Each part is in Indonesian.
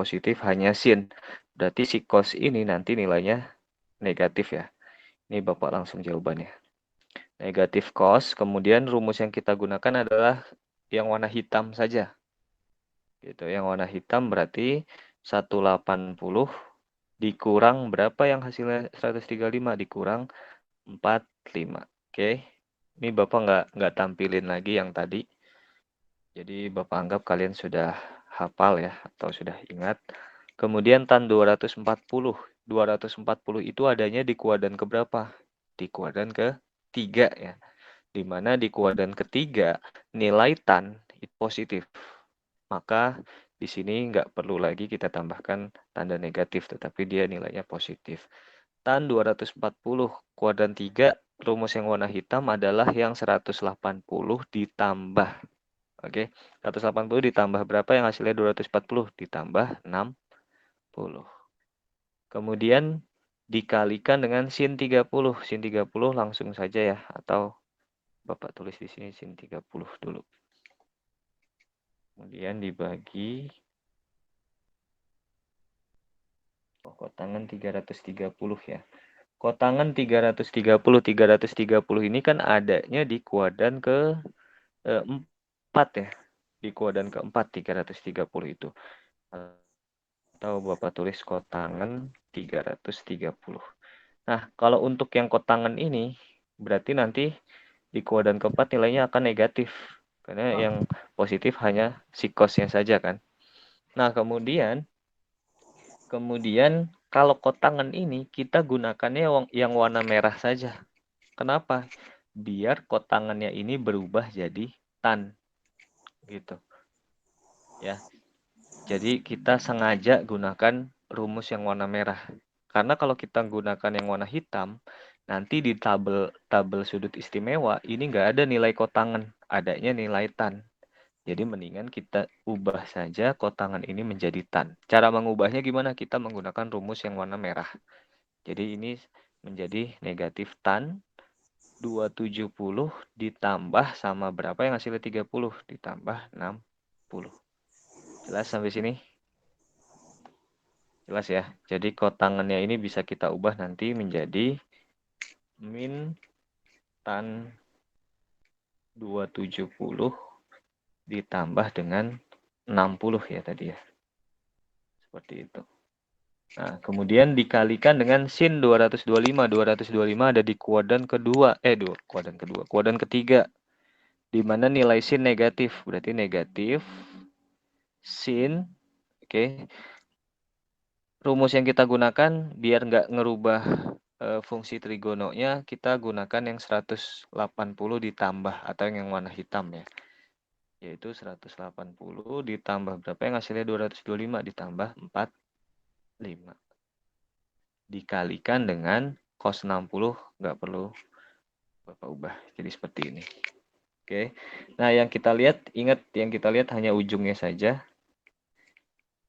positif hanya sin. Berarti si cos ini nanti nilainya negatif ya. Ini Bapak langsung jawabannya. Negatif cos, kemudian rumus yang kita gunakan adalah yang warna hitam saja. Gitu, yang warna hitam berarti 180 dikurang berapa yang hasilnya 135 dikurang 45. Oke. Ini Bapak nggak tampilin lagi yang tadi. Jadi Bapak anggap kalian sudah hafal ya atau sudah ingat. Kemudian tan 240. 240 itu adanya di kuadran keberapa? Di kuadran ketiga ya. Di mana di kuadran ketiga nilai tan itu positif. Maka di sini nggak perlu lagi kita tambahkan tanda negatif, tetapi dia nilainya positif. Tan 240 kuadran 3, rumus yang warna hitam adalah yang 180 ditambah. Oke, 180 ditambah berapa yang hasilnya 240? Ditambah 60. Kemudian dikalikan dengan sin 30. Sin 30 langsung saja ya, atau Bapak tulis di sini sin 30 dulu. Kemudian dibagi kotangan 330 ya. Kotangan 330 ini kan adanya di kuadran ke-4 ya. Di kuadran ke-4 330 itu. Atau Bapak tulis kotangan 330. Nah, kalau untuk yang kotangan ini berarti nanti di kuadran ke-4 nilainya akan negatif. Karena yang positif hanya si cosnya saja kan. Nah, kemudian kalau kotangan ini kita gunakannya yang warna merah saja. Kenapa? Biar kotangannya ini berubah jadi tan. Gitu. Ya. Jadi kita sengaja gunakan rumus yang warna merah. Karena kalau kita gunakan yang warna hitam, nanti di tabel sudut istimewa ini nggak ada nilai kotangan, adanya nilai tan. Jadi mendingan kita ubah saja kotangan ini menjadi tan. Cara mengubahnya gimana? Kita menggunakan rumus yang warna merah. Jadi ini menjadi negatif tan 270 ditambah sama berapa yang hasilnya 30 ditambah 60. Jelas sampai sini? Jelas ya. Jadi kotangannya ini bisa kita ubah nanti menjadi min tan 270 ditambah dengan 60 ya tadi ya. Seperti itu. Nah, kemudian dikalikan dengan sin 225. 225 ada di kuadran kedua. Kuadran ketiga. Di mana nilai sin negatif. Berarti negatif sin. Oke. Rumus yang kita gunakan biar nggak ngerubah fungsi trigononya, kita gunakan yang 180 ditambah atau yang warna hitam ya. Yaitu 180 ditambah berapa yang hasilnya 225 ditambah 45. Dikalikan dengan cos 60 nggak perlu Bapak ubah. Jadi seperti ini. Oke. Nah, yang kita lihat, ingat yang kita lihat hanya ujungnya saja.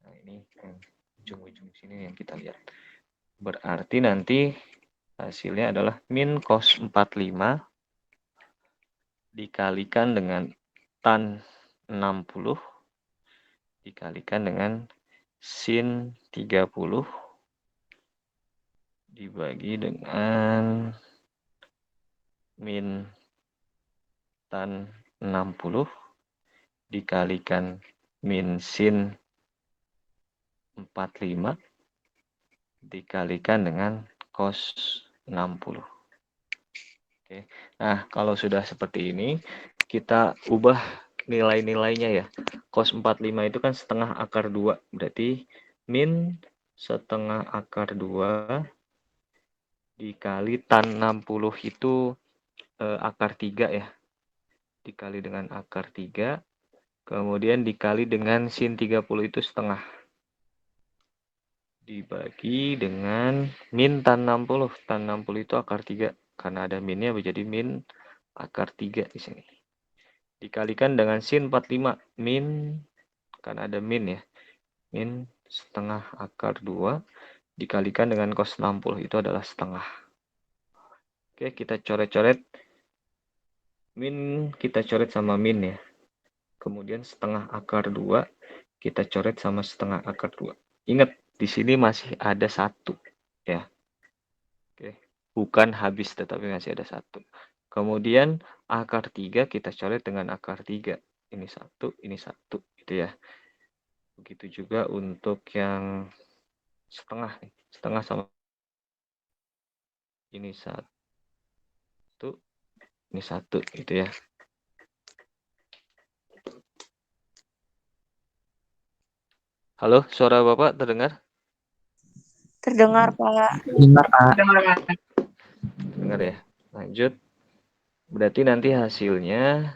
Nah, ini ujung-ujung sini yang kita lihat. Berarti nanti hasilnya adalah min cos 45 dikalikan dengan tan 60 dikalikan dengan sin 30 dibagi dengan min tan 60 dikalikan min sin 45 dikalikan dengan cos 60. Oke. Nah, kalau sudah seperti ini, kita ubah nilai-nilainya ya. Cos 45 itu kan setengah akar 2. Berarti min setengah akar 2 dikali tan 60 itu akar 3 ya. Dikali dengan akar 3. Kemudian dikali dengan sin 30 itu setengah. Dibagi dengan min tan 60. Tan 60 itu akar 3. Karena ada minnya menjadi min akar 3 di sini. Dikalikan dengan sin 45 min, karena ada min ya, min setengah akar 2 dikalikan dengan cos 60 itu adalah setengah. Oke, kita coret-coret min, kita coret sama min ya. Kemudian setengah akar 2 kita coret sama setengah akar 2. Ingat, di sini masih ada 1 ya. Oke, bukan habis tetapi masih ada 1. Kemudian akar 3 kita coret dengan akar 3. Ini 1, ini 1 gitu ya. Begitu juga untuk yang setengah nih. Setengah sama ini 1, ini 1 gitu ya. Halo, suara Bapak terdengar? Terdengar, Pak. Dengar, Pak. Dengar ya. Lanjut. Berarti nanti hasilnya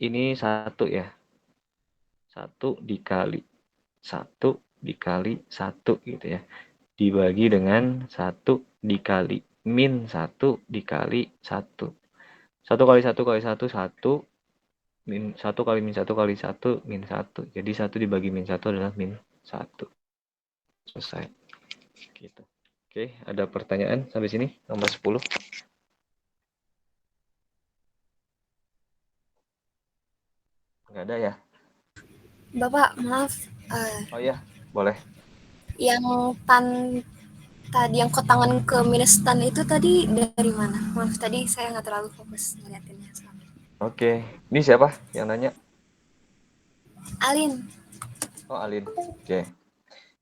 ini 1 ya. 1 dikali 1 dikali 1 gitu ya. Dibagi dengan 1 dikali min 1 dikali 1. 1 kali 1 kali 1, 1. Min 1 kali min 1 kali 1, min 1. Jadi 1 dibagi min 1 adalah min 1. Selesai. Gitu. Oke, ada pertanyaan sampai sini? Nomor 10. Nggak ada ya? Bapak, maaf. Oh iya, boleh. Yang tan tadi yang kotangan ke minus tan itu tadi dari mana? Maaf, tadi saya nggak terlalu fokus ngeliatinnya. Oke, ini siapa yang nanya? Alin. Oh, Alin. Oke.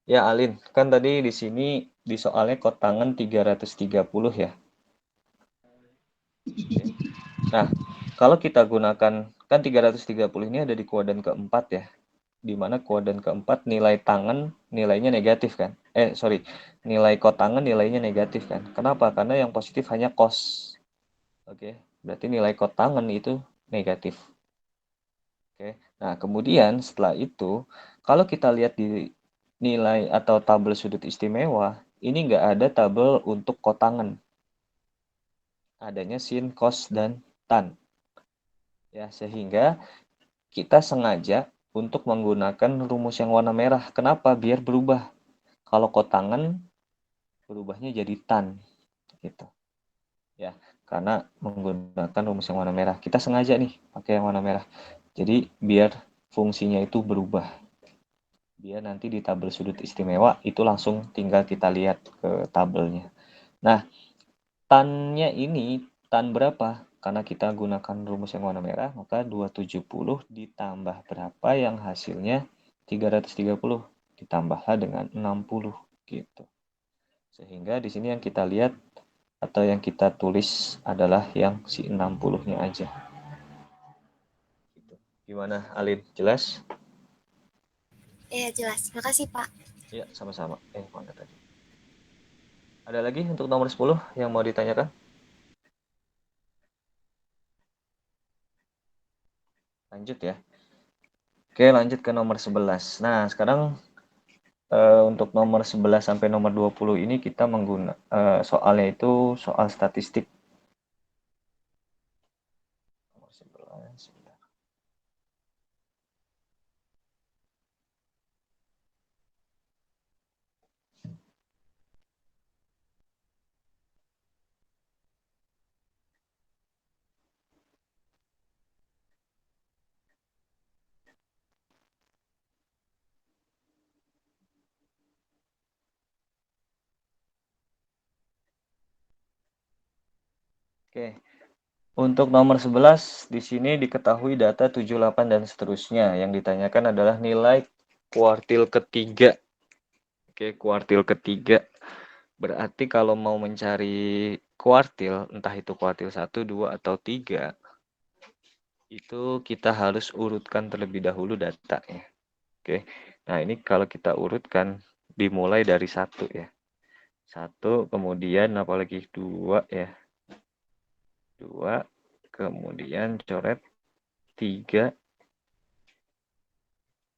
Ya, Alin, kan tadi di sini di soalnya kotangan 330 ya. Oke. Nah, kalau kita gunakan, kan 330 ini ada di kuadran keempat ya. Di mana kuadran keempat nilai tangan nilainya negatif kan. Sorry, nilai kotangan nilainya negatif kan. Kenapa? Karena yang positif hanya cos. Oke, berarti nilai kotangan itu negatif. Oke, nah kemudian setelah itu, kalau kita lihat di nilai atau tabel sudut istimewa, ini nggak ada tabel untuk kotangan. Adanya sin, cos, dan tan. Ya, sehingga kita sengaja untuk menggunakan rumus yang warna merah. Kenapa? Biar berubah. Kalau kotangan, berubahnya jadi tan. Gitu. Ya, karena menggunakan rumus yang warna merah. Kita sengaja nih pakai yang warna merah. Jadi, biar fungsinya itu berubah. Biar nanti di tabel sudut istimewa itu langsung tinggal kita lihat ke tabelnya. Nah, tannya ini tan berapa? Karena kita gunakan rumus yang warna merah, maka 270 ditambah berapa yang hasilnya 330 ditambahlah dengan 60 gitu. Sehingga di sini yang kita lihat atau yang kita tulis adalah yang si 60-nya aja. Gitu. Gimana, Alin? Jelas? Iya, jelas. Makasih, Pak. Ya, sama-sama. Mana tadi? Ada lagi untuk nomor 10 yang mau ditanyakan? Lanjut ya. Oke, lanjut ke nomor 11. Nah, sekarang untuk nomor 11 sampai nomor 20 ini kita menggunakan soalnya itu soal statistik. Nomor 11. Oke. Untuk nomor 11 di sini diketahui data 78 dan seterusnya. Yang ditanyakan adalah nilai kuartil ketiga. Oke, kuartil ketiga. Berarti kalau mau mencari kuartil, entah itu kuartil 1, 2, atau 3, itu kita harus urutkan terlebih dahulu datanya. Oke. Nah, ini kalau kita urutkan dimulai dari 1 ya. 1, kemudian apalagi 2 ya. 2, kemudian coret 3.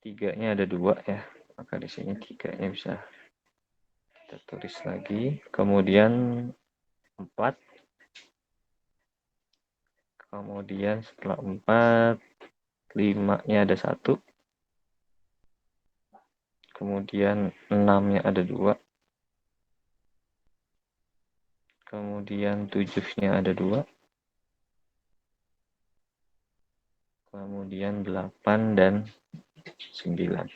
3-nya ada 2 ya. Maka di sini 3-nya bisa kita tulis lagi. Kemudian 4. Kemudian setelah 4, 5-nya ada 1. Kemudian 6-nya ada 2. Kemudian 7-nya ada 2. Kemudian 8 dan 9.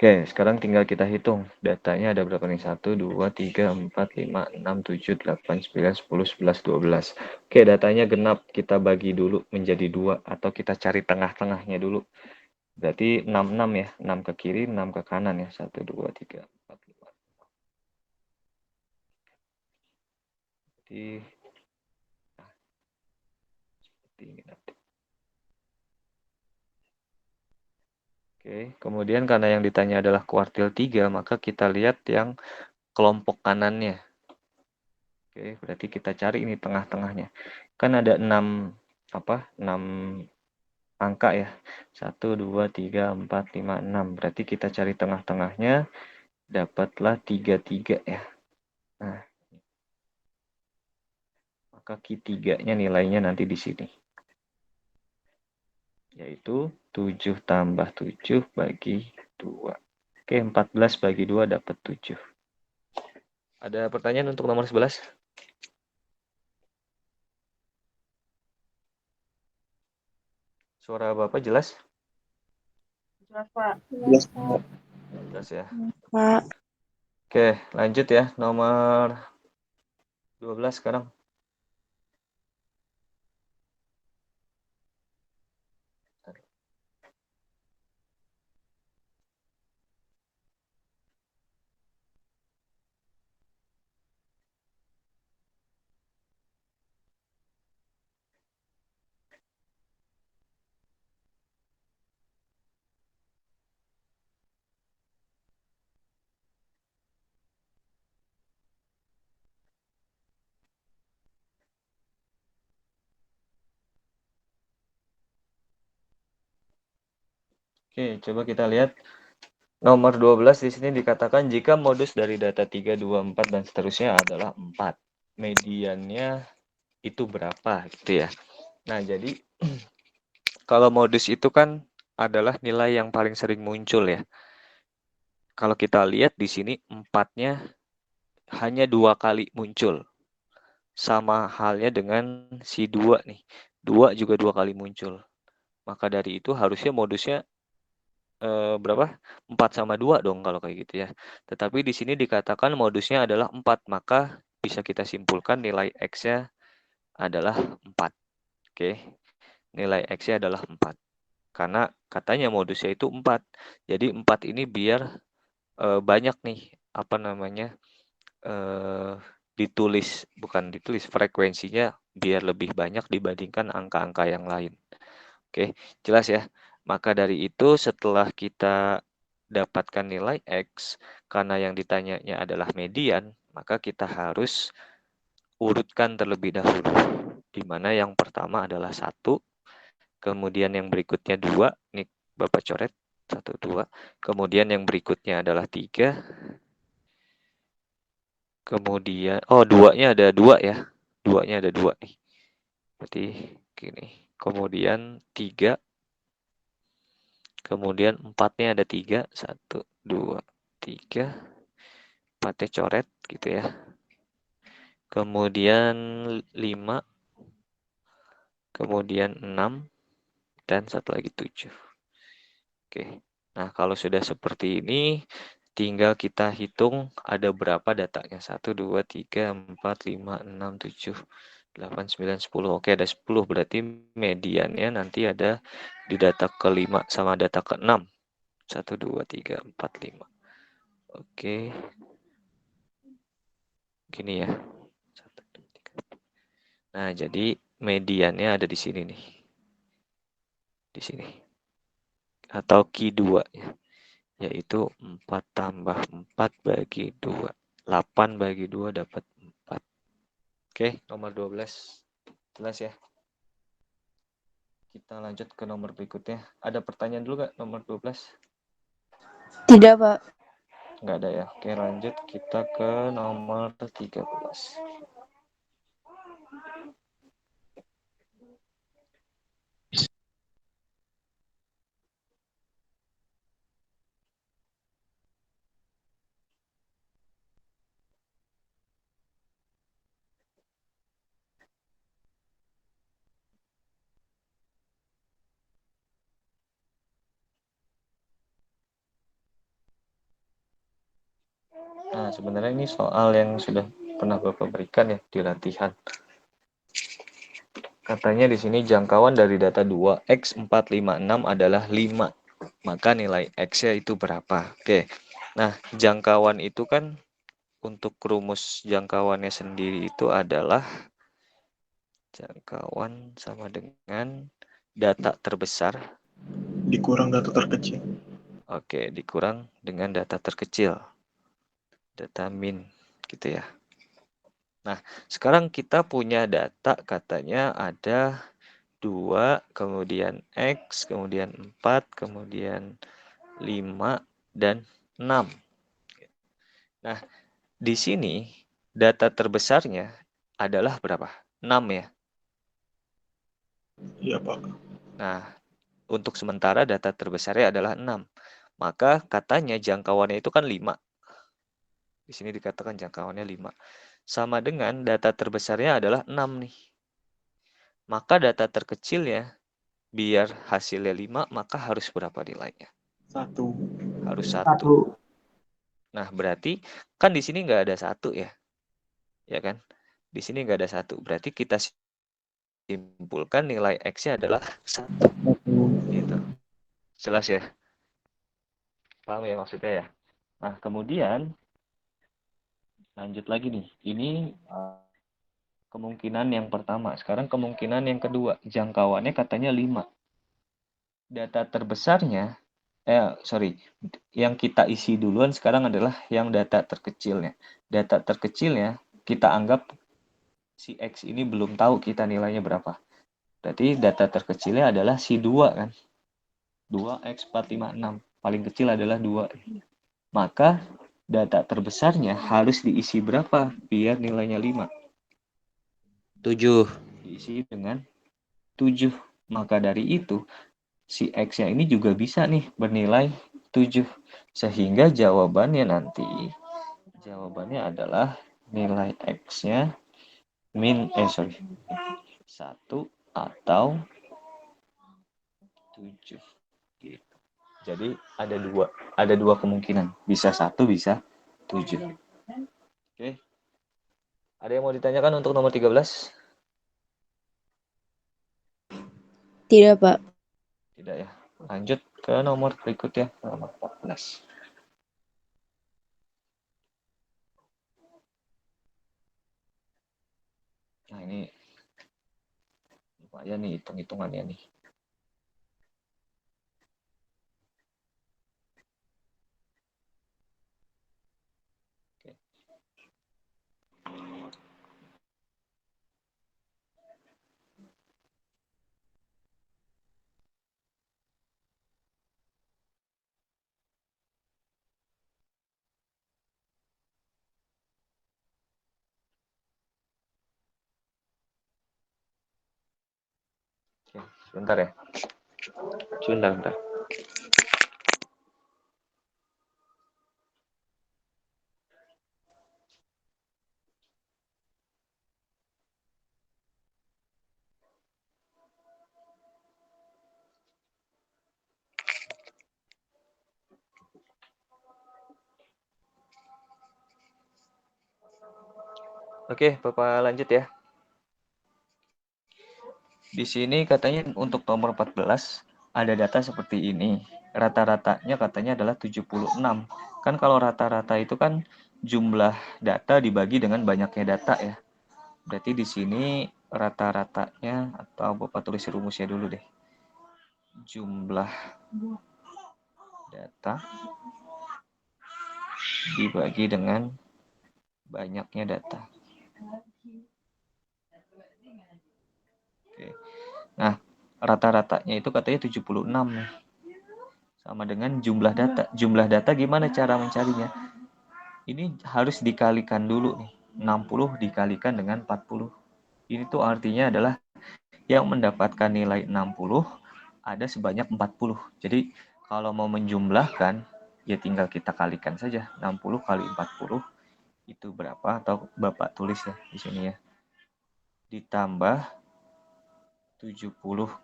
Oke, sekarang tinggal kita hitung. Datanya ada berapa nih? 1, 2, 3, 4, 5, 6, 7, 8, 9, 10, 11, 12. Oke, datanya genap. Kita bagi dulu menjadi 2. Atau kita cari tengah-tengahnya dulu. Berarti 6, 6 ya. 6 ke kiri, 6 ke kanan ya. 1, 2, 3, 4, 5. Jadi, seperti ini nanti. Oke, kemudian karena yang ditanya adalah kuartil 3, maka kita lihat yang kelompok kanannya. Oke, berarti kita cari ini tengah-tengahnya. Kan ada 6 6 angka ya. 1 2 3 4 5 6. Berarti kita cari tengah-tengahnya, dapatlah 33 ya. Nah, maka Q3-nya nilainya nanti di sini. Yaitu 7 tambah 7 bagi 2. Oke, 14 bagi 2 dapat 7. Ada pertanyaan untuk nomor 11? Suara Bapak jelas? Jelas, Pak. Jelas, Pak. Jelas ya. Pak. Oke, lanjut ya. Nomor 12 sekarang. Oke, coba kita lihat. Nomor 12 di sini dikatakan jika modus dari data 3, 2, 4 dan seterusnya adalah 4. Mediannya itu berapa gitu ya. Nah, jadi kalau modus itu kan adalah nilai yang paling sering muncul ya. Kalau kita lihat di sini 4-nya hanya 2 kali muncul. Sama halnya dengan si 2 nih. 2 juga 2 kali muncul. Maka dari itu harusnya modusnya berapa? 4 sama 2 dong kalau kayak gitu ya. Tetapi di sini dikatakan modusnya adalah 4, maka bisa kita simpulkan nilai X-nya adalah 4. Oke, nilai X-nya adalah 4. Karena katanya modusnya itu 4. Jadi 4 ini biar banyak nih, apa namanya, bukan ditulis, frekuensinya biar lebih banyak dibandingkan angka-angka yang lain. Oke, jelas ya. Maka dari itu setelah kita dapatkan nilai X, karena yang ditanyanya adalah median, maka kita harus urutkan terlebih dahulu. Di mana yang pertama adalah 1, kemudian yang berikutnya 2, nih Bapak coret, 1, 2, kemudian yang berikutnya adalah 3, kemudian, 2-nya ada 2 ya, 2-nya ada 2 nih. Berarti gini, kemudian 3, kemudian 4-nya ada 3, 1, 2, 3, 4-nya coret gitu ya. Kemudian 5, kemudian 6, dan satu lagi 7. Oke, nah kalau sudah seperti ini, tinggal kita hitung ada berapa datanya. 1, 2, 3, 4, 5, 6, 7, 8, 9, 10. Oke, ada 10. Berarti mediannya nanti ada di data ke-5 sama data ke-6. 1, 2, 3, 4, 5. Oke. Gini ya. Nah, jadi mediannya ada di sini nih. Di sini. Atau Q2 ya. Yaitu 4 tambah 4 bagi 2. 8 bagi 2 dapat 4. Oke, nomor 12. Jelas ya? Kita lanjut ke nomor berikutnya. Ada pertanyaan dulu nggak nomor 12? Tidak, Pak. Nggak ada ya. Oke, lanjut kita ke nomor 13. Nah, sebenarnya ini soal yang sudah pernah Bapak berikan ya di latihan. Katanya di sini jangkauan dari data 2 X 456 adalah 5. Maka nilai X-nya itu berapa? Oke. Nah, jangkauan itu kan untuk rumus jangkauannya sendiri itu adalah jangkauan sama dengan data terbesar dikurang data terkecil. Oke, dikurang dengan data terkecil. Data min gitu ya. Nah, sekarang kita punya data katanya ada 2, kemudian X, kemudian 4, kemudian 5, dan 6. Nah, di sini data terbesarnya adalah berapa? 6 ya. Iya, Pak. Nah, untuk sementara data terbesarnya adalah 6. Maka katanya jangkauannya itu kan 5. Di sini dikatakan jangkauannya 5. Sama dengan data terbesarnya adalah 6 nih. Maka data terkecilnya, biar hasilnya 5, maka harus berapa nilainya? 1. Harus 1. Nah, berarti kan di sini nggak ada 1 ya. Ya kan? Di sini nggak ada 1. Berarti kita simpulkan nilai X-nya adalah 1. Gitu. Jelas ya? Paham ya maksudnya ya? Nah, kemudian lanjut lagi nih. Ini kemungkinan yang pertama. Sekarang kemungkinan yang kedua. Jangkauannya katanya 5. Data terbesarnya, yang kita isi duluan sekarang adalah yang data terkecilnya. Data terkecilnya kita anggap si X ini belum tahu kita nilainya berapa. Berarti data terkecilnya adalah si 2 kan. 2x456. Paling kecil adalah 2. Maka data terbesarnya harus diisi berapa biar nilainya 5? 7. Diisi dengan 7. Maka dari itu, si X-nya ini juga bisa nih bernilai 7. Sehingga jawabannya adalah nilai X-nya 1 atau 7. Gitu. Jadi ada dua kemungkinan. Bisa 1, bisa 7. Oke. Ada yang mau ditanyakan untuk nomor 13? Tidak, Pak. Tidak ya. Lanjut ke nomor berikutnya, nomor 14. Nah, ini lumayan nih hitung-hitungannya nih. Oke. Oke, sebentar ya. Sebentar. Oke, Bapak lanjut ya. Di sini katanya untuk nomor 14 ada data seperti ini. Rata-ratanya katanya adalah 76. Kan kalau rata-rata itu kan jumlah data dibagi dengan banyaknya data ya. Berarti di sini rata-ratanya, atau Bapak tulis rumusnya dulu deh. Jumlah data dibagi dengan banyaknya data. Oke. Nah, rata-ratanya itu katanya 76 nih. Sama dengan jumlah data. Jumlah data gimana cara mencarinya? Ini harus dikalikan dulu nih. 60 dikalikan dengan 40. Ini tuh artinya adalah yang mendapatkan nilai 60 ada sebanyak 40. Jadi kalau mau menjumlahkan, ya tinggal kita kalikan saja. 60 kali 40 itu berapa? Atau Bapak tulis ya di sini ya. Ditambah 70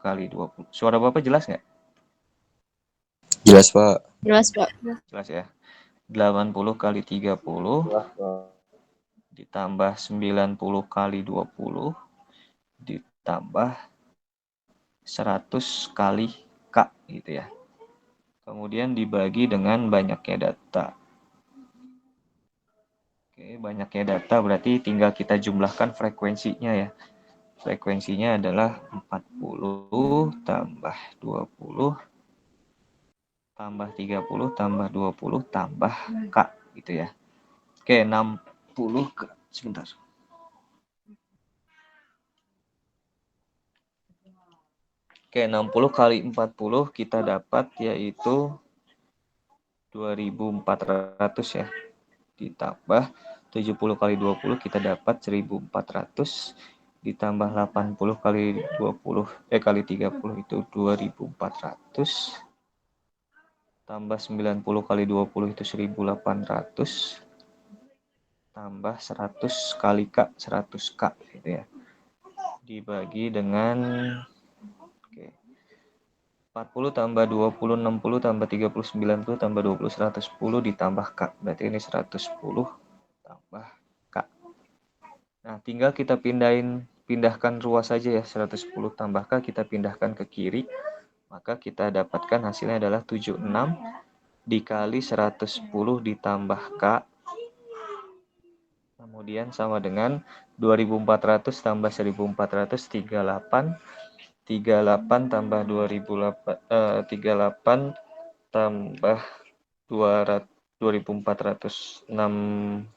kali 20. Suara Bapak jelas nggak? Jelas, Pak. Jelas, Pak. Jelas ya. 80 kali 30 ditambah 90 kali 20 ditambah 100 kali K gitu ya. Kemudian dibagi dengan banyaknya data. Oke, banyaknya data berarti tinggal kita jumlahkan frekuensinya ya. Frekuensinya adalah 40 tambah 20 tambah 30 tambah 20 tambah K gitu ya. Oke, 60 sebentar. Oke, 60 kali 40 kita dapat yaitu 2400 ya. Ditambah 70 kali 20 kita dapat 1400 ditambah 80 kali 20 kali 30 itu 2400 tambah 90 kali 20 itu 1800 tambah 100 kali K 100K gitu ya. Dibagi dengan 40 tambah 20 60 tambah 30 90 tambah 20 110 ditambah K. Berarti ini 110 tambah K. Nah, tinggal kita pindahkan ruas saja ya. 110 tambah K kita pindahkan ke kiri. Maka kita dapatkan hasilnya adalah 76 dikali 110 ditambah K. Kemudian sama dengan 2400 tambah 1400 38 38 tambah 38 tambah 200 2400 6200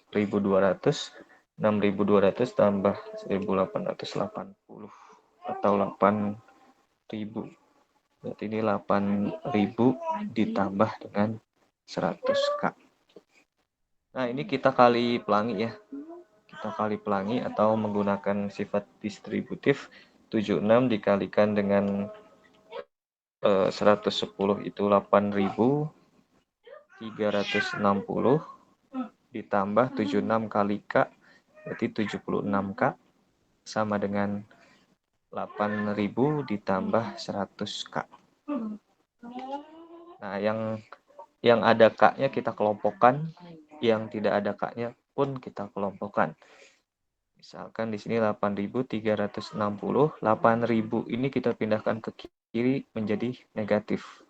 6200 tambah 1880 atau 8000. Berarti ini 8000 ditambah dengan 100K. Nah, ini kita kali pelangi ya. Kita kali pelangi atau menggunakan sifat distributif. 76 dikalikan dengan 110 itu 8360 ditambah 76 kali K berarti 76K sama dengan 8000 ditambah 100K. Nah, yang ada K-nya kita kelompokkan, yang tidak ada K-nya pun kita kelompokkan. Misalkan di sini 8360, 8000 ini kita pindahkan ke kiri menjadi negatif.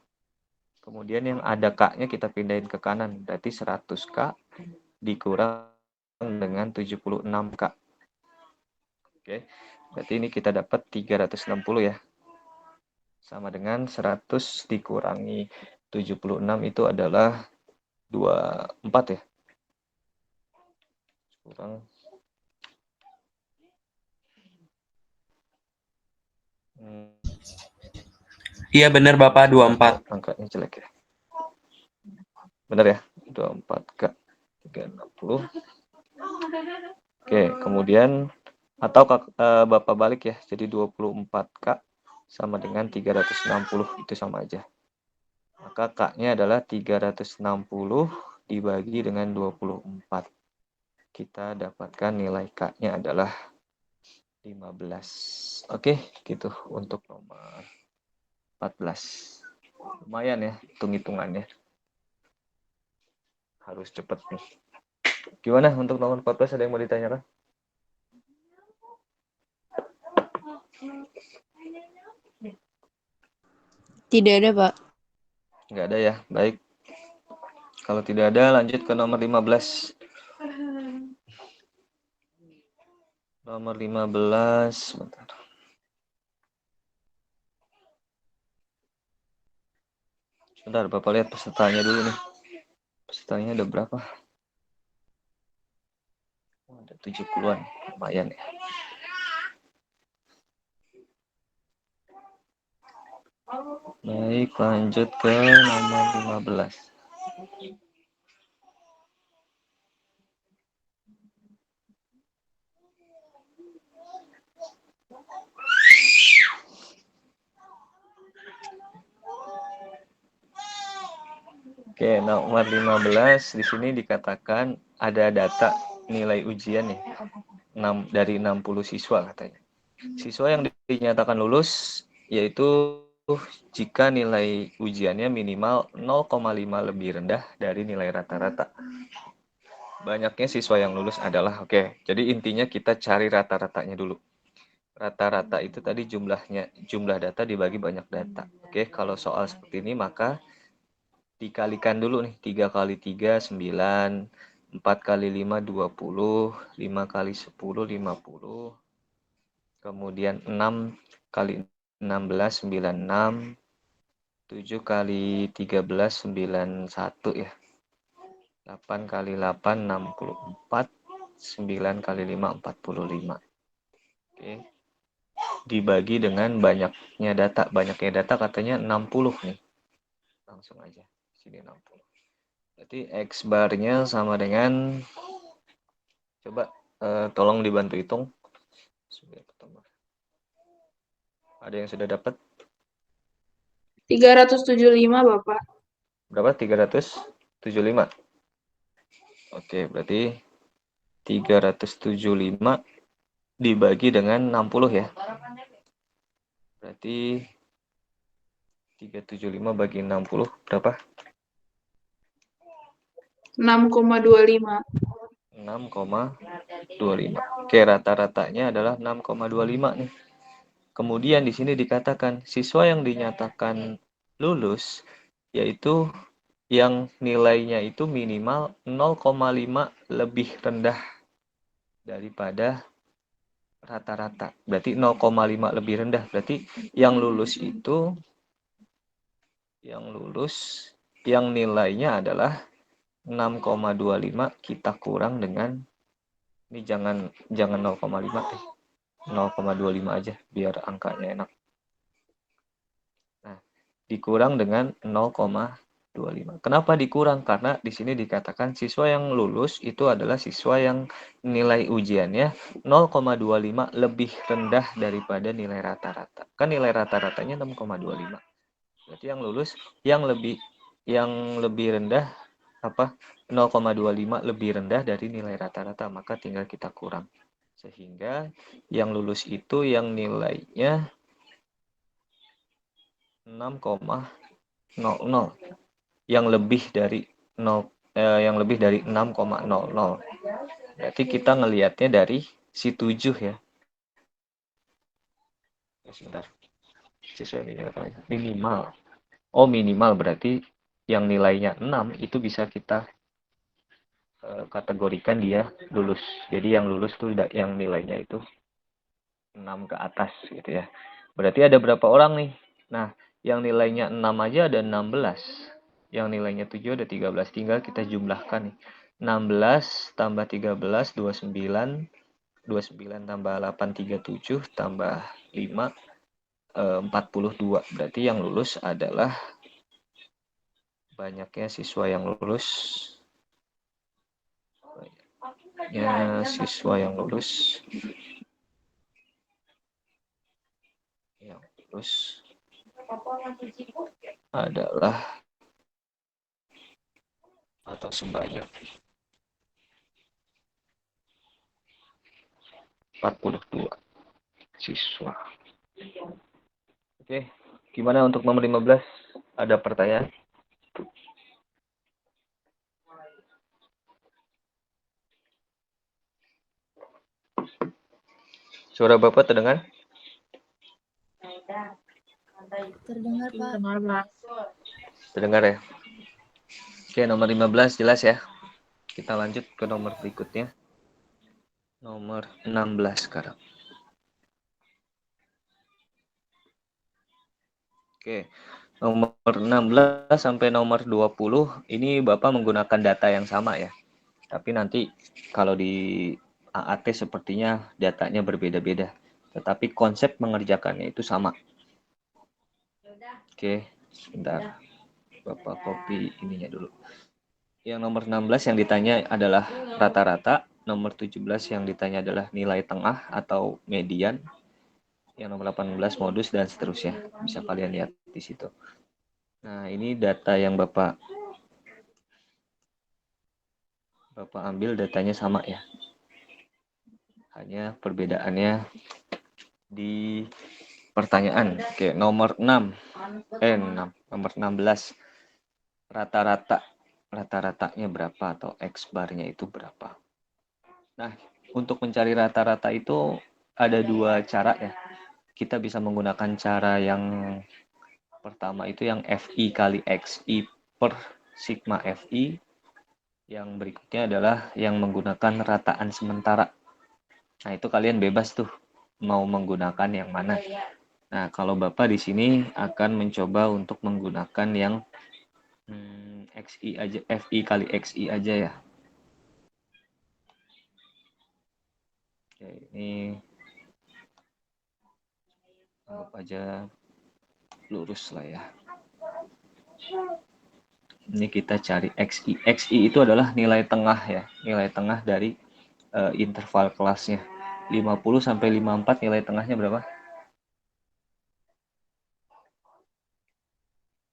Kemudian yang ada K-nya kita pindahin ke kanan, berarti 100K dikurang dengan 76K. Oke, berarti ini kita dapat 360 ya. Sama dengan 100 dikurangi 76 itu adalah 24 ya. Kurang. Iya benar Bapak, 24. Angkanya jelek ya. Benar ya, 24K 360. Oke, kemudian atau Bapak balik ya, jadi 24K sama dengan 360, itu sama aja. Maka K-nya adalah 360 dibagi dengan 24. Kita dapatkan nilai K-nya adalah 15. Oke, gitu untuk nomor 14. Lumayan ya hitung-hitungannya. Harus cepet nih. Gimana untuk nomor 14, ada yang mau ditanyakan? Tidak ada, Pak. Nggak ada ya, baik. Kalau tidak ada, lanjut ke nomor 15. Nomor 15, sebentar. Sebentar, Bapak lihat pesertanya dulu nih. Pesertanya ada berapa? Ada 70-an, lumayan ya. Baik, lanjut ke nomor 15. Oke, nomor 15 di sini dikatakan ada data nilai ujian nih. 6 dari 60 siswa katanya. Siswa yang dinyatakan lulus yaitu jika nilai ujiannya minimal 0,5 lebih rendah dari nilai rata-rata. Banyaknya siswa yang lulus adalah, oke, jadi intinya kita cari rata-ratanya dulu. Rata-rata itu tadi jumlah data dibagi banyak data. Oke, kalau soal seperti ini maka dikalikan dulu nih, 3 kali 3, 9, 4 kali 5, 20, 5 kali 10, 50, kemudian 6 kali 16, 96, 7 kali 13, 91 ya. 8 kali 8, 64, 9 kali 5, 45. Oke. Dibagi dengan banyaknya data. Banyaknya data katanya 60 nih. Langsung aja. Sini 60. Berarti X barnya sama dengan, coba tolong dibantu hitung. Ada yang sudah dapat? 375, Bapak. Berapa? 375. Oke, berarti 375 dibagi dengan 60 ya. Berarti 375 bagi 60 berapa? 6,25. 6,25. Oke, rata-ratanya adalah 6,25 nih. Kemudian di sini dikatakan siswa yang dinyatakan lulus yaitu yang nilainya itu minimal 0,5 lebih rendah daripada rata-rata. Berarti 0,5 lebih rendah. Berarti yang lulus itu yang nilainya adalah 6,25 kita kurang dengan ini jangan 0,5 deh. 0,25 aja biar angkanya enak. Nah, dikurang dengan 0,25. Kenapa dikurang? Karena di sini dikatakan siswa yang lulus itu adalah siswa yang nilai ujiannya 0,25 lebih rendah daripada nilai rata-rata. Kan nilai rata-ratanya 6,25. Berarti yang lulus yang lebih rendah apa? 0,25 lebih rendah dari nilai rata-rata, maka tinggal kita kurang. Sehingga yang lulus itu yang nilainya 6,00 yang lebih dari 6,00. Berarti kita ngelihatnya dari si 7 ya. Sebentar. Minimal. Oh, minimal berarti yang nilainya 6 itu bisa kita kategorikan dia lulus. Jadi yang lulus tuh yang nilainya itu 6 ke atas gitu ya. Berarti ada berapa orang nih? Nah, yang nilainya 6 aja ada 16. Yang nilainya 7 ada 13. Tinggal kita jumlahkan nih. 16 tambah 13, 29. 29 tambah 8, 37. Tambah 5, 42. Berarti yang lulus adalah banyaknya siswa yang lulus. Adalah atau sebanyak 42 siswa. Oke, gimana untuk nomor 15? Ada pertanyaan? Suara Bapak terdengar? Terdengar, Pak. Terdengar ya? Oke, nomor 15 jelas ya. Kita lanjut ke nomor berikutnya. Nomor 16 sekarang. Oke, nomor 16 sampai nomor 20 ini Bapak menggunakan data yang sama ya. Tapi nanti kalau di AAT sepertinya datanya berbeda-beda. Tetapi konsep mengerjakannya itu sama. Oke, sebentar. Bapak copy ininya dulu. Yang nomor 16 yang ditanya adalah rata-rata. Nomor 17 yang ditanya adalah nilai tengah atau median. Yang nomor 18 modus dan seterusnya. Bisa kalian lihat di situ. Nah, ini data yang Bapak ambil datanya sama ya. Hanya perbedaannya di pertanyaan. Oke, nomor 6. Nomor 16. Rata-ratanya berapa atau X barnya itu berapa? Nah, untuk mencari rata-rata itu ada dua cara ya. Kita bisa menggunakan cara yang pertama itu yang FI kali XI per sigma FI. Yang berikutnya adalah yang menggunakan rataan sementara. Nah, itu kalian bebas tuh mau menggunakan yang mana. Nah, kalau Bapak di sini akan mencoba untuk menggunakan yang XI aja, FI kali XI aja ya. Oke, ini anggap aja lurus lah ya. Ini kita cari XI. XI itu adalah nilai tengah ya, nilai tengah dari interval kelasnya. 50 sampai 54 nilai tengahnya berapa?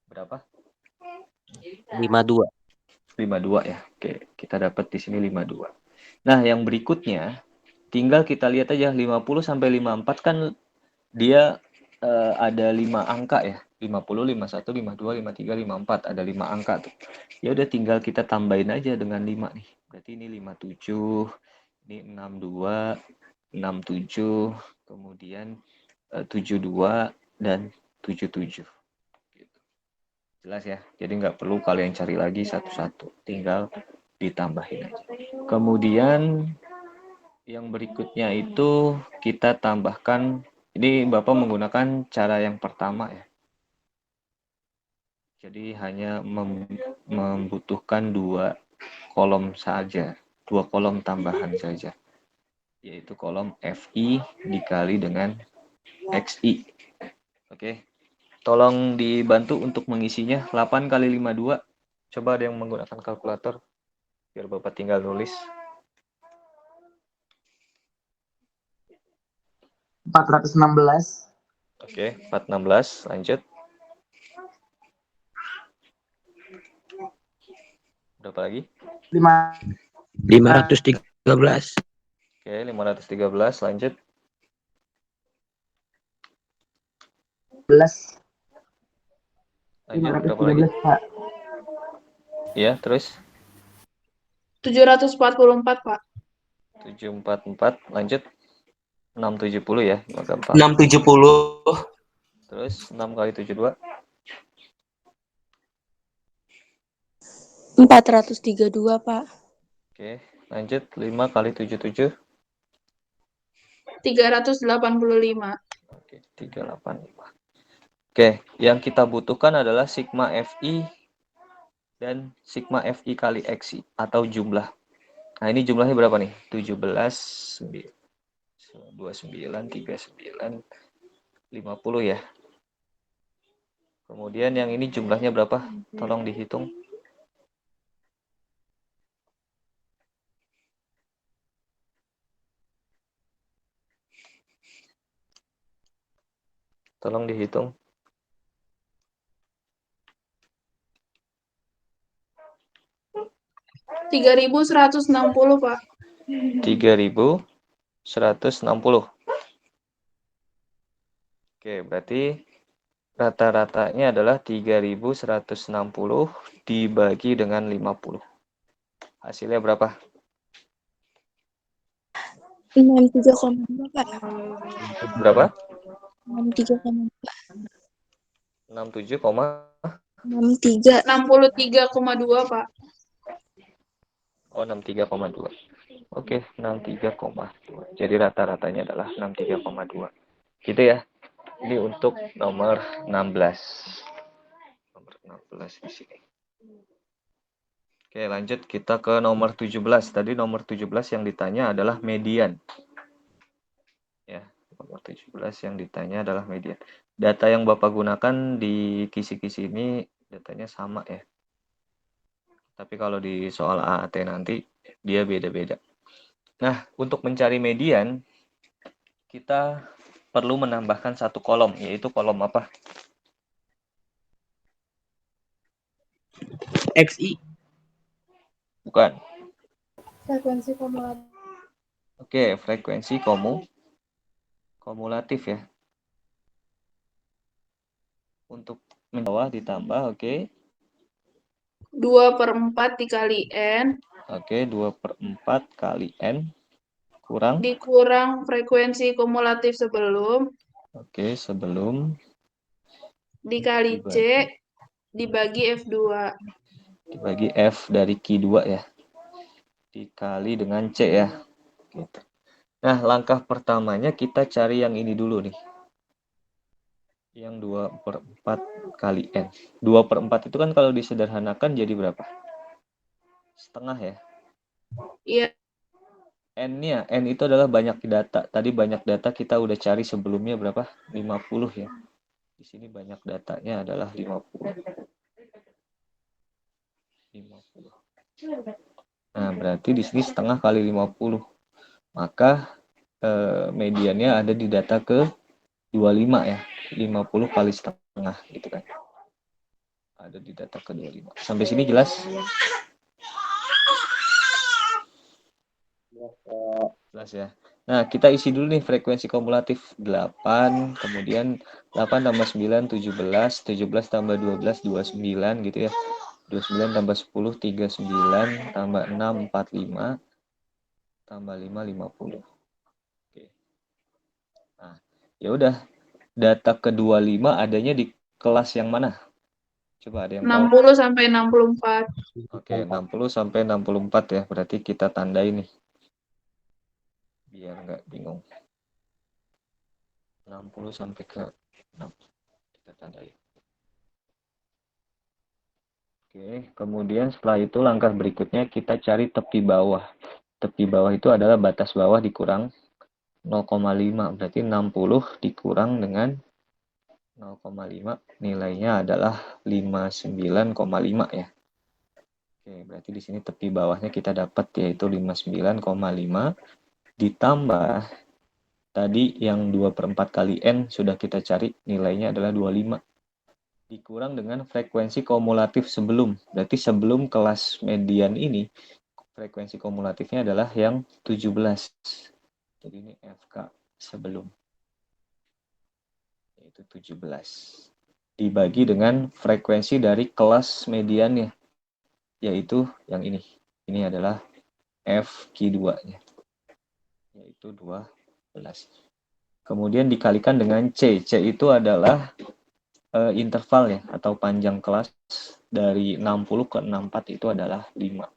Berapa? 52. 52 ya. Oke, kita dapat di sini 52. Nah, yang berikutnya tinggal kita lihat aja 50 sampai 54 kan dia ada 5 angka ya. 50, 51, 52, 53, 54 ada 5 angka tuh. Ya udah tinggal kita tambahin aja dengan 5 nih. Berarti ini 57, ini 62, 67, kemudian 72 dan 77. Jelas ya, jadi nggak perlu kalian cari lagi satu-satu, tinggal ditambahin aja. Kemudian yang berikutnya itu kita tambahkan, ini Bapak menggunakan cara yang pertama ya. Jadi hanya membutuhkan 2 kolom saja, 2 kolom tambahan saja, yaitu kolom FI dikali dengan XI. Oke. Tolong dibantu untuk mengisinya. 8 kali 52. Coba ada yang menggunakan kalkulator. Biar Bapak tinggal nulis. 416. Oke, 416. Lanjut. Berapa lagi? 513. Oke, 513. Lanjut. 11. Lanjut, berapa lagi? 513, Pak. Iya, terus. 744, Pak. 744. Lanjut. 670 ya. 54. 670. Terus 6 kali 72. 432, Pak. Oke, lanjut. 5 kali 77. 385. Oke, 385. Oke, yang kita butuhkan adalah sigma FI dan sigma FI kali XI atau jumlah. Nah, ini jumlahnya berapa nih? 17, 29, 39, 50 ya. Kemudian yang ini jumlahnya berapa? Tolong dihitung. Tolong dihitung. 3.160, Pak. 3.160. Oke, berarti rata-ratanya adalah 3.160 dibagi dengan 50. Hasilnya berapa? 63,2, Pak. Berapa? 63,2. 67, 63. 63,2, Pak. oh 63,2. Oke, 63,2. Jadi rata-ratanya adalah 63,2. Gitu ya. Ini untuk nomor 16. Nomor 16 di sini. Oke, lanjut kita ke nomor 17. Tadi nomor 17 yang ditanya adalah median. Ya, nomor 17 yang ditanya adalah median. Data yang Bapak gunakan di kisi-kisi ini datanya sama ya. Tapi kalau di soal AAT nanti dia beda-beda. Nah, untuk mencari median kita perlu menambahkan satu kolom, yaitu kolom apa? XI. Bukan. Frekuensi kumulatif. Oke, frekuensi kumulatif ya. Untuk bawah ditambah, oke. 2/4 dikali N Oke, 2/4 kali N kurang. dikurang frekuensi kumulatif sebelum Oke, sebelum dikali C dibagi F2. dibagi F dari Q2 ya. Dikali dengan C ya. Gitu. Nah, langkah pertamanya kita cari yang ini dulu nih. Yang 2/4 kali N. 2/4 itu kan kalau disederhanakan jadi berapa? Setengah ya. Iya, N-nya, N itu adalah banyak data. Tadi banyak data kita udah cari sebelumnya berapa? 50 ya. Di sini banyak datanya adalah 50. 50. Nah, berarti di sini setengah kali 50. Maka mediannya ada di data ke 25 ya. 50 kali setengah gitu kan. Ada di data ke 25. Sampai sini jelas? Jelas ya. Nah, kita isi dulu nih frekuensi kumulatif 8, kemudian 8 tambah 9, 17, 17 tambah 12, 29 gitu ya. 29 tambah 10, 39, tambah 6, 45, tambah 5, 50. Oke. Nah, ya udah. Data ke-25 adanya di kelas yang mana? Coba ada yang tahu? 60 sampai 64. Oke, 60 sampai 64 ya. Berarti kita tandai nih. Biar nggak bingung. 60 sampai ke 6. Kita tandai. Oke, kemudian setelah itu langkah berikutnya kita cari tepi bawah. Tepi bawah itu adalah batas bawah dikurang 0,5. Berarti 60 dikurang dengan 0,5. Nilainya adalah 59,5 ya. Oke, berarti di sini tepi bawahnya kita dapat yaitu 59,5 ditambah tadi yang 2/4 kali N sudah kita cari nilainya adalah 25. Dikurang dengan frekuensi kumulatif sebelum. Berarti sebelum kelas median ini frekuensi kumulatifnya adalah yang 17. Jadi ini FK sebelum. Yaitu 17. Dibagi dengan frekuensi dari kelas mediannya. Yaitu yang ini. Ini adalah FQ2-nya. Yaitu 12. Kemudian dikalikan dengan C. C itu adalah interval ya atau panjang kelas dari 60 ke 64 itu adalah 5.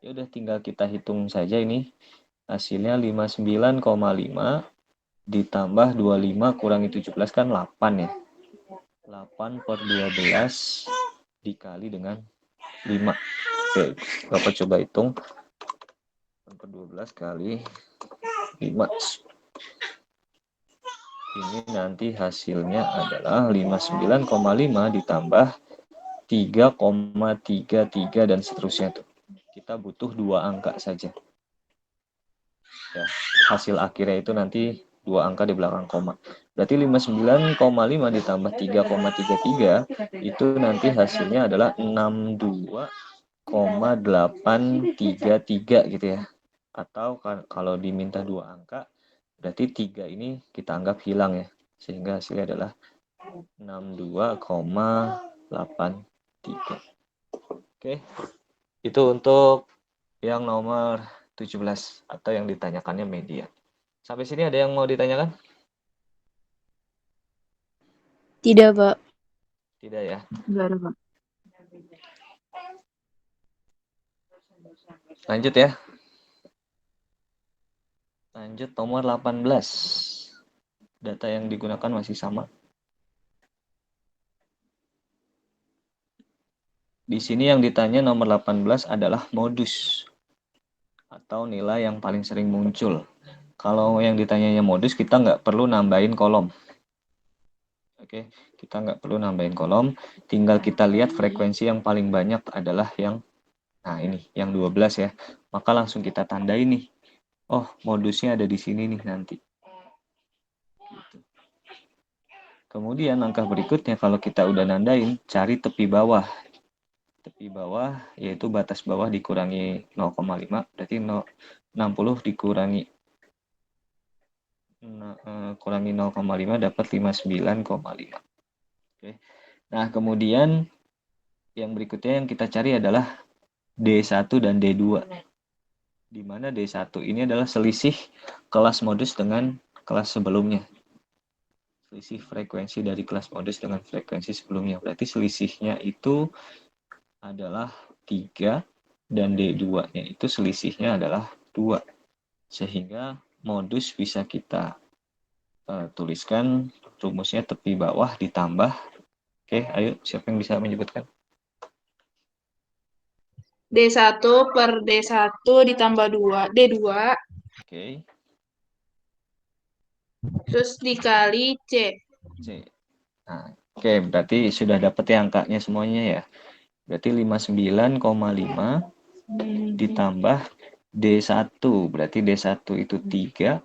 Ya udah tinggal kita hitung saja ini. Hasilnya 59,5 ditambah 25 kurangi 17 kan 8 ya. 8/12 dikali dengan 5. Oke, Bapak coba hitung. 8/12 kali 5. Ini nanti hasilnya adalah 59,5 ditambah 3,33 dan seterusnya tuh. Kita butuh 2 angka saja. Ya, hasil akhirnya itu nanti 2 angka di belakang koma. Berarti 59,5 ditambah 3,33 itu nanti hasilnya adalah 62,833 gitu ya. Atau kalau diminta 2 angka berarti 3 ini kita anggap hilang ya. Sehingga hasilnya adalah 62,83. Oke. Itu untuk yang nomor 17 atau yang ditanyakannya median. Sampai sini ada yang mau ditanyakan? Tidak, Pak. Tidak ya. Enggak ada, Pak. Lanjut ya. Lanjut nomor 18. Data yang digunakan masih sama. Di sini yang ditanya nomor 18 adalah modus atau nilai yang paling sering muncul. Kalau yang ditanyanya modus, kita nggak perlu nambahin kolom. Oke, kita nggak perlu nambahin kolom. Tinggal kita lihat frekuensi yang paling banyak adalah yang, nah ini, yang 12 ya. Maka langsung kita tandai nih. Oh, modusnya ada di sini nih nanti. Gitu. Kemudian langkah berikutnya kalau kita udah nandain, cari tepi bawah. Tepi bawah yaitu batas bawah dikurangi 0,5, berarti 60 dikurangi kurangi 0,5 dapat 59,5. Oke. Nah, kemudian yang berikutnya yang kita cari adalah D1 dan D2. Di mana D1 ini adalah selisih kelas modus dengan kelas sebelumnya. Selisih frekuensi dari kelas modus dengan frekuensi sebelumnya. Berarti selisihnya itu adalah 3 dan D2-nya itu selisihnya adalah 2. Sehingga modus bisa kita tuliskan rumusnya tepi bawah ditambah. Oke, ayo siapa yang bisa menyebutkan? D1 per D1 ditambah 2, D2, Oke, terus dikali C. C. Nah, oke, berarti sudah dapat ya angkanya semuanya ya. Berarti 59,5 ditambah D1. Berarti D1 itu 3.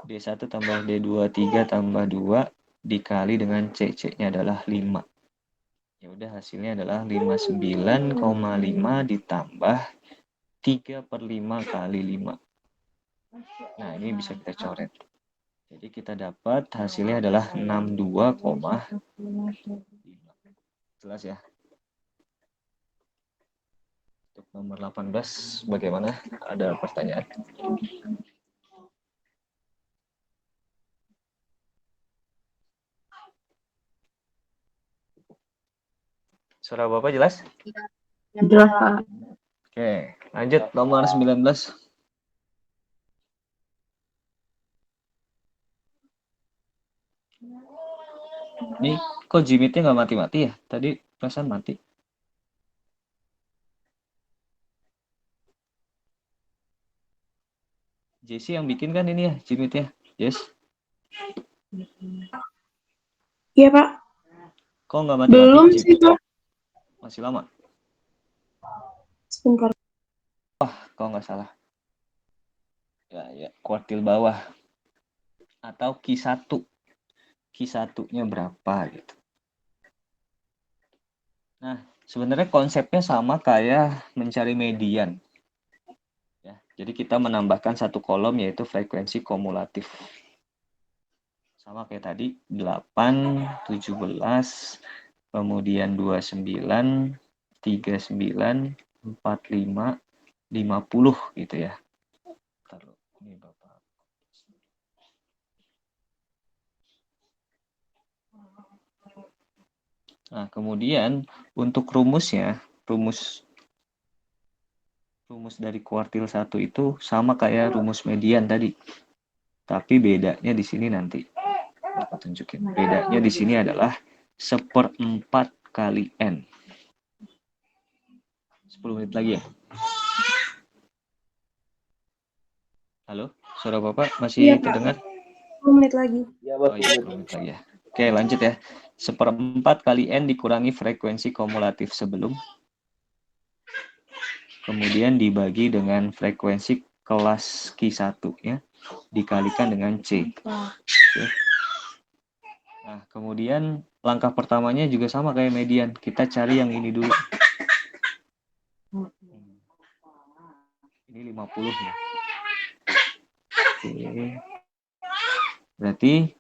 D1 tambah D2, 3 tambah 2 dikali dengan C. C-nya adalah 5. Ya udah hasilnya adalah 59,5 ditambah 3 per 5 kali 5. Nah, ini bisa kita coret. Jadi kita dapat hasilnya adalah 62,5. Jelas ya? Untuk nomor 18 bagaimana? Ada pertanyaan? Suara Bapak jelas? Jelas, Pak. Oke, lanjut nomor 19. Ini kok Jimitnya nggak mati-mati ya? Tadi perasaan mati. Jesse yang bikin kan ini ya, Jimitnya? Yes? Iya, Pak. Kok nggak mati-mati? Belum Jim? sih, Pak. Masih lama? Sebentar. Kok nggak salah. Ya, kuartil bawah. Atau Q1. Q1-nya berapa gitu. Nah, sebenarnya konsepnya sama kayak mencari median. Ya, jadi kita menambahkan satu kolom yaitu frekuensi kumulatif. Sama kayak tadi, 8, 17, kemudian 29, 39, 45, 50 gitu ya. Taruh ini Bapak. Nah, kemudian untuk rumusnya, rumus dari kuartil 1 itu sama kayak rumus median tadi. Tapi bedanya di sini nanti. Aku tunjukin. Bedanya di sini adalah 1/4 kali N. 10 menit lagi ya? Halo, suara Bapak masih terdengar? 10 menit lagi. Oh iya, 10 menit lagi ya. Oke, lanjut ya. 1/4 kali N dikurangi frekuensi kumulatif sebelum. Kemudian dibagi dengan frekuensi kelas Q1 ya. Dikalikan dengan C. Oke. Nah, kemudian langkah pertamanya juga sama kayak median. Kita cari yang ini dulu. Ini 50 ya. Oke. Berarti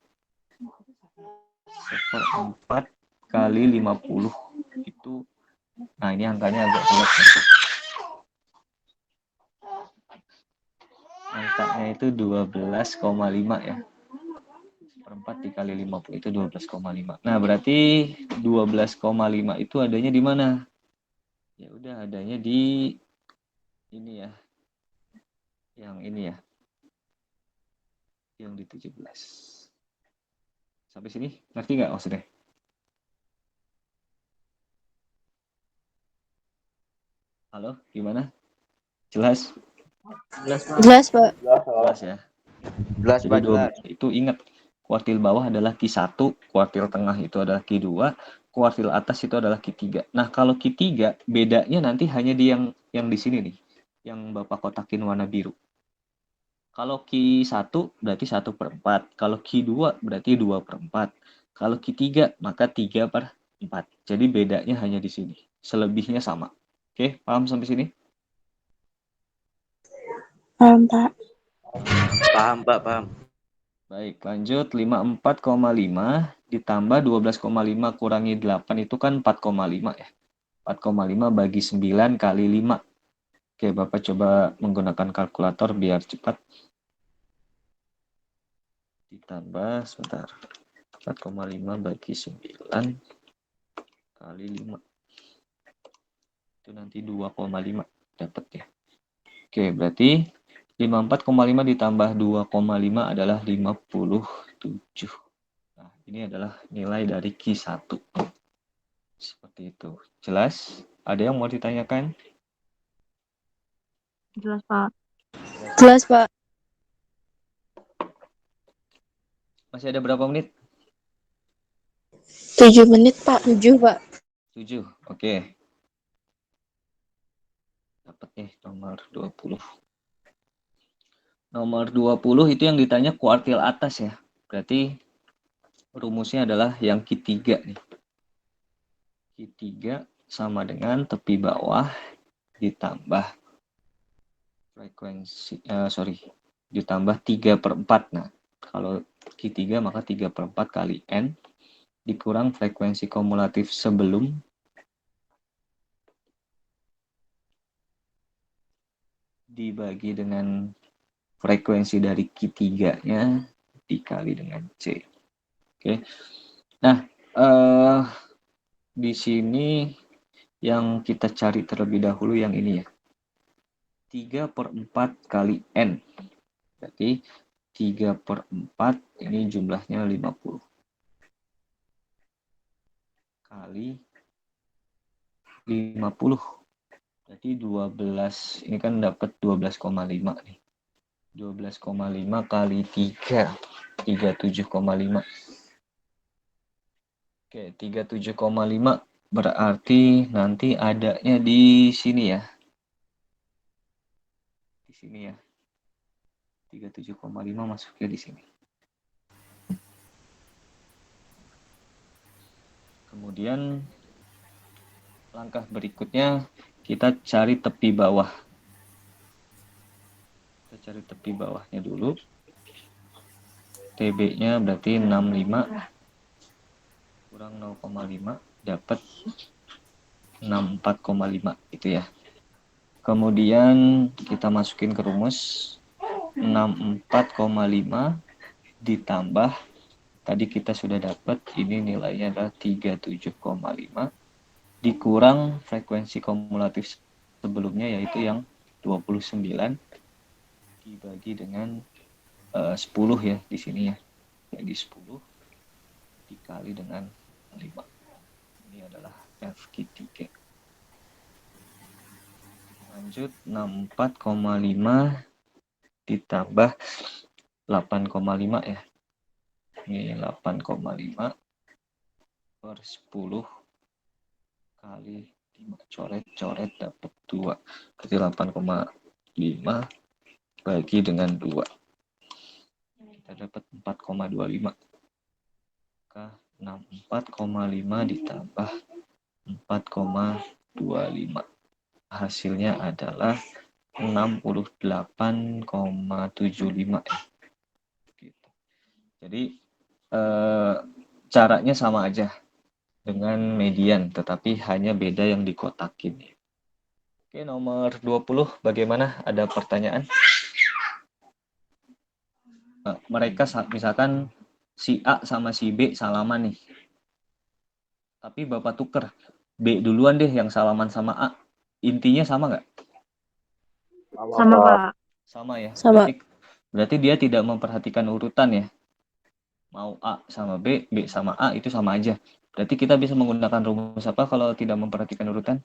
1/4 kali 50 itu, nah ini angkanya agak gelap. Angkanya itu 12,5 ya. 1/4 dikali 50 itu 12,5. Nah, berarti 12,5 itu adanya di mana? Ya udah, adanya di ini ya. Yang ini ya. Yang di 17. Sampai sini ngerti nggak maksudnya? Halo, gimana? Jelas? Jelas, Pak. Jelas ya. Jelas, Jadi Pak, jelas. itu ingat, kuartil bawah adalah Q1, kuartil tengah itu adalah Q2, kuartil atas itu adalah Q3. Nah, kalau Q3 bedanya nanti hanya di yang di sini nih, yang Bapak kotakin warna biru. Kalau Q1 berarti 1/4, kalau Q2 berarti 2/4, kalau Q3 maka 3/4. Jadi bedanya hanya di sini. Selebihnya sama. Oke, paham sampai sini? Paham, Pak. Paham, Pak, paham. Baik, lanjut 54,5 ditambah 12,5 kurangi 8 itu kan 4,5 ya. 4,5 bagi 9 kali 5. Oke, Bapak coba menggunakan kalkulator biar cepat. Ditambah, sebentar. 4,5 bagi 9 kali 5. Itu nanti 2,5 dapat ya. Oke, berarti 54,5 ditambah 2,5 adalah 57. Nah, ini adalah nilai dari Q1. Seperti itu. Jelas? Ada yang mau ditanyakan? Jelas, Pak. Jelas, Pak. Masih ada berapa menit? 7 menit, Pak. 7, Pak. 7. Oke. Dapat nih nomor 20. Nomor 20 itu yang ditanya kuartil atas ya. Berarti rumusnya adalah yang Q3 nih. Q3 sama dengan tepi bawah ditambah frekuensi, ditambah 3/4. Nah, kalau Q3 maka 3/4 kali N dikurang frekuensi kumulatif sebelum dibagi dengan frekuensi dari Q3-nya dikali dengan C. Oke. Nah, di sini yang kita cari terlebih dahulu yang ini ya. 3/4 kali N. Berarti 3/4 ini jumlahnya 50. Kali 50. Berarti 12. Ini kan dapat 12,5 nih. 12,5 kali 3. 37,5. Oke, 37,5 berarti nanti adanya di sini ya. Di sini ya. 37,5 masuknya di sini. Kemudian langkah berikutnya kita cari tepi bawah. Kita cari tepi bawahnya dulu. TB-nya berarti 65 kurang 0,5 dapat 64,5 itu ya. Kemudian kita masukin ke rumus 64,5 ditambah tadi kita sudah dapat ini nilainya adalah 37,5 dikurang frekuensi kumulatif sebelumnya yaitu yang 29 dibagi dengan 10 ya di sini ya. Jadi 10 dikali dengan 5. Ini adalah FQ3. Lanjut 64,5 ditambah 8,5 ya. Ini 8,5 per 10 kali 5 coret-coret dapat 2. Berarti 8,5 bagi dengan 2. Kita dapat 4,25. Maka 64,5 ditambah 4,25. Hasilnya adalah 68,75 ya. Gitu. Jadi caranya sama aja dengan median, tetapi hanya beda yang dikotakin. Oke, nomor 20 bagaimana? Ada pertanyaan? Mereka misalkan si A sama si B salaman nih. Tapi Bapak tuker. B duluan deh yang salaman sama A. Intinya sama nggak? Sama, Pak. Sama ya? Sama. Berarti dia tidak memperhatikan urutan ya? Mau A sama B, B sama A itu sama aja. Berarti kita bisa menggunakan rumus apa kalau tidak memperhatikan urutan?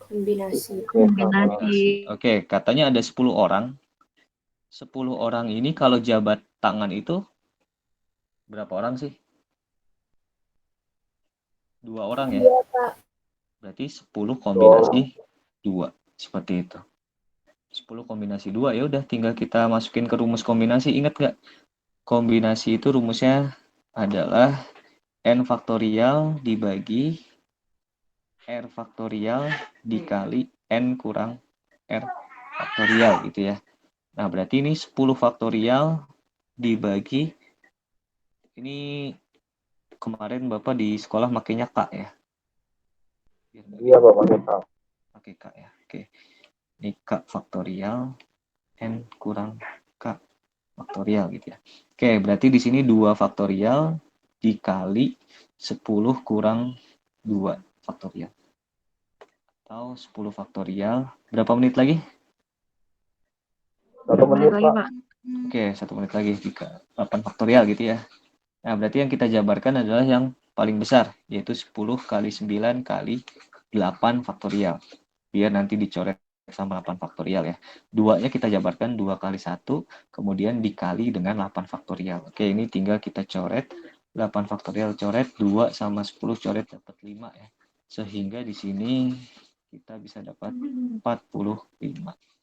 Kombinasi. Oke, katanya ada 10 orang. 10 orang ini kalau jabat tangan itu berapa orang sih? 2 orang ya? Iya, Pak. Berarti 10 kombinasi 2. Seperti itu. 10 kombinasi 2 ya udah tinggal kita masukin ke rumus kombinasi. Ingat nggak? Kombinasi itu rumusnya adalah N faktorial dibagi R faktorial dikali N kurang R faktorial gitu ya. Nah, berarti ini 10 faktorial dibagi Ini kemarin Bapak di sekolah makainya K ya? Iya Pak, pakai K. Pakai K ya. Oke. Ini K faktorial N kurang K faktorial gitu ya. Oke, berarti di sini 2 faktorial dikali 10 kurang 2 faktorial. Atau 10 faktorial. Berapa menit lagi? 1 menit Lagi, Pak. Pak. Oke, 1 menit lagi. 8 faktorial gitu ya. Nah, berarti yang kita jabarkan adalah yang paling besar, yaitu 10 kali 9 kali 8 faktorial. Biar nanti dicoret sama 8 faktorial ya. 2-nya kita jabarkan 2 kali 1, kemudian dikali dengan 8 faktorial. Oke, ini tinggal kita coret. 8 faktorial coret, 2 sama 10 coret dapat 5 ya. Sehingga di sini kita bisa dapat 45.